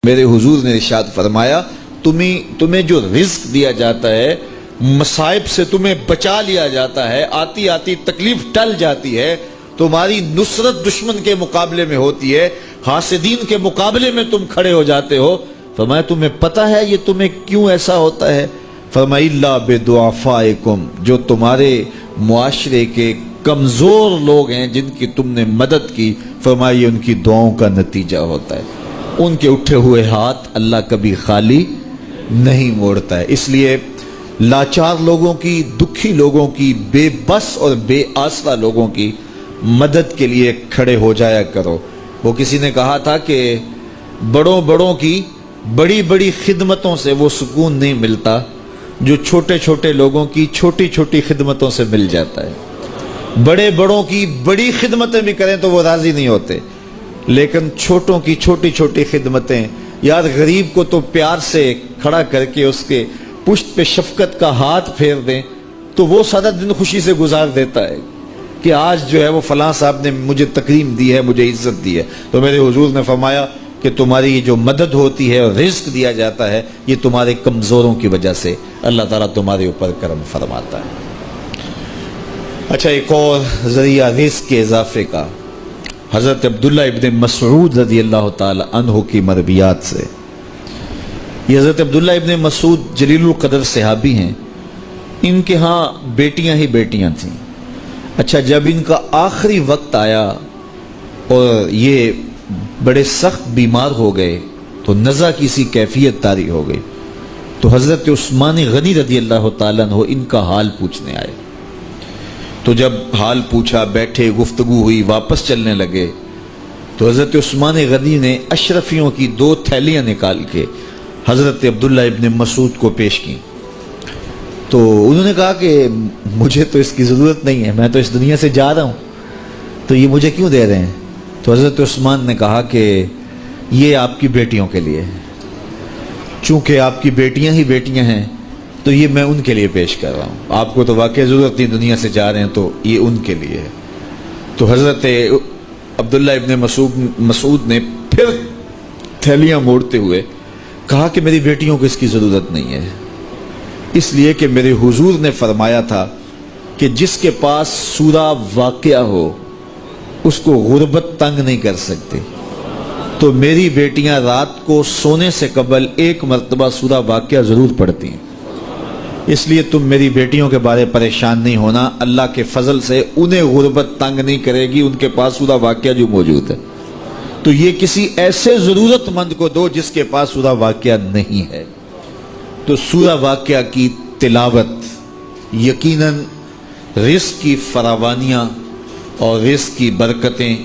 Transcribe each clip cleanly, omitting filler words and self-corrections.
میرے حضور نے ارشاد فرمایا تمہیں جو رزق دیا جاتا ہے، مصائب سے تمہیں بچا لیا جاتا ہے، آتی آتی تکلیف ٹل جاتی ہے، تمہاری نصرت دشمن کے مقابلے میں ہوتی ہے، حاسدین کے مقابلے میں تم کھڑے ہو جاتے ہو، فرمایا تمہیں پتہ ہے یہ تمہیں کیوں ایسا ہوتا ہے؟ فرمایا الا بدعفائکم، جو تمہارے معاشرے کے کمزور لوگ ہیں جن کی تم نے مدد کی، فرمایا یہ ان کی دعاؤں کا نتیجہ ہوتا ہے، ان کے اٹھے ہوئے ہاتھ اللہ کبھی خالی نہیں موڑتا ہے۔ اس لیے لاچار لوگوں کی، دکھی لوگوں کی، بے بس اور بے آسرا لوگوں کی مدد کے لیے کھڑے ہو جایا کرو۔ وہ کسی نے کہا تھا کہ بڑوں کی بڑی بڑی خدمتوں سے وہ سکون نہیں ملتا جو چھوٹے چھوٹے لوگوں کی چھوٹی چھوٹی خدمتوں سے مل جاتا ہے۔ بڑوں کی بڑی خدمتیں بھی کریں تو وہ راضی نہیں ہوتے، لیکن چھوٹوں کی چھوٹی چھوٹی خدمتیں، یار غریب کو تو پیار سے کھڑا کر کے اس کے پشت پہ شفقت کا ہاتھ پھیر دیں تو وہ سارا دن خوشی سے گزار دیتا ہے کہ آج جو ہے وہ فلاں صاحب نے مجھے تکریم دی ہے، مجھے عزت دی ہے۔ تو میرے حضور نے فرمایا کہ تمہاری جو مدد ہوتی ہے اور رزق دیا جاتا ہے یہ تمہارے کمزوروں کی وجہ سے اللہ تعالیٰ تمہارے اوپر کرم فرماتا ہے۔ اچھا، ایک اور ذریعہ رزق کے اضافے کا حضرت عبداللہ ابن مسعود رضی اللہ تعالی عنہ کی مرویات سے۔ یہ حضرت عبداللہ ابن مسعود جلیل القدر صحابی ہیں، ان کے ہاں بیٹیاں ہی بیٹیاں تھیں۔ اچھا، جب ان کا آخری وقت آیا اور یہ بڑے سخت بیمار ہو گئے تو نزع کی سی کیفیت طاری ہو گئی، تو حضرت عثمان غنی رضی اللہ تعالیٰ عنہ ان کا حال پوچھنے آئے۔ تو جب حال پوچھا، بیٹھے، گفتگو ہوئی، واپس چلنے لگے، تو حضرت عثمان غنی نے اشرفیوں کی 2 تھیلیاں نکال کے حضرت عبداللہ ابن مسعود کو پیش کی۔ تو انہوں نے کہا کہ مجھے تو اس کی ضرورت نہیں ہے، میں تو اس دنیا سے جا رہا ہوں، تو یہ مجھے کیوں دے رہے ہیں؟ تو حضرت عثمان نے کہا کہ یہ آپ کی بیٹیوں کے لیے ہے، چونکہ آپ کی بیٹیاں ہی بیٹیاں ہیں تو یہ میں ان کے لیے پیش کر رہا ہوں، آپ کو تو واقعی ضرورت نہیں، دنیا سے جا رہے ہیں تو یہ ان کے لیے ہے۔ تو حضرت عبداللہ ابن مسعود نے پھر تھیلیاں موڑتے ہوئے کہا کہ میری بیٹیوں کو اس کی ضرورت نہیں ہے، اس لیے کہ میرے حضور نے فرمایا تھا کہ جس کے پاس سورہ واقعہ ہو اس کو غربت تنگ نہیں کر سکتی، تو میری بیٹیاں رات کو سونے سے قبل 1 مرتبہ سورہ واقعہ ضرور پڑھتی ہیں، اس لیے تم میری بیٹیوں کے بارے پریشان نہیں ہونا، اللہ کے فضل سے انہیں غربت تنگ نہیں کرے گی، ان کے پاس سورہ واقعہ جو موجود ہے، تو یہ کسی ایسے ضرورت مند کو دو جس کے پاس سورہ واقعہ نہیں ہے۔ تو سورہ واقعہ کی تلاوت یقیناً رزق کی فراوانیاں اور رزق کی برکتیں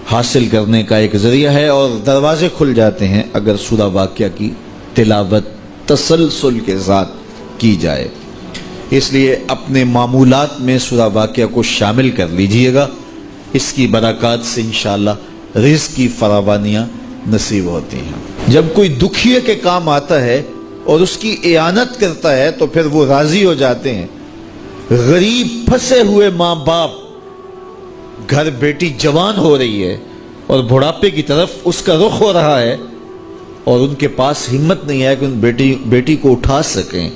حاصل کرنے کا ایک ذریعہ ہے، اور دروازے کھل جاتے ہیں اگر سورہ واقعہ کی تلاوت تسلسل کے ساتھ کی جائے۔ اس لیے اپنے معمولات میں سورہ واقعہ کو شامل کر لیجئے گا، اس کی برکات سے انشاءاللہ رزق کی فراوانیاں نصیب ہوتی ہیں۔ جب کوئی دکھیے کے کام آتا ہے اور اس کی اعانت کرتا ہے تو پھر وہ راضی ہو جاتے ہیں۔ غریب پھنسے ہوئے ماں باپ، گھر بیٹی جوان ہو رہی ہے اور بڑھاپے کی طرف اس کا رخ ہو رہا ہے اور ان کے پاس ہمت نہیں ہے کہ ان بیٹی کو اٹھا سکیں،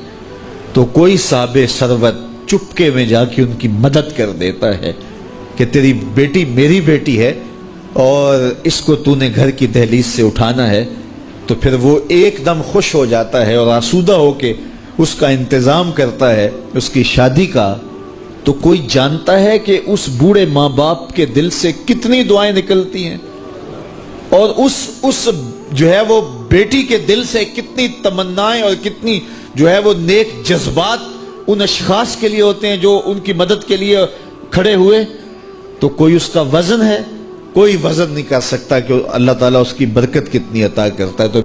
تو کوئی صاحب ثروت چپکے میں جا کے ان کی مدد کر دیتا ہے کہ تیری بیٹی میری بیٹی ہے اور اس کو تو نے گھر کی دہلیز سے اٹھانا ہے، تو پھر وہ ایک دم خوش ہو جاتا ہے اور آسودہ ہو کے اس کا انتظام کرتا ہے اس کی شادی کا۔ تو کوئی جانتا ہے کہ اس بوڑھے ماں باپ کے دل سے کتنی دعائیں نکلتی ہیں اور اس جو ہے وہ بیٹی کے دل سے کتنی تمنائیں اور کتنی جو ہے وہ نیک جذبات ان اشخاص کے لیے ہوتے ہیں جو ان کی مدد کے لیے کھڑے ہوئے۔ تو کوئی اس کا وزن ہے، کوئی وزن نہیں کر سکتا کہ اللہ تعالیٰ اس کی برکت کتنی عطا کرتا ہے۔ تو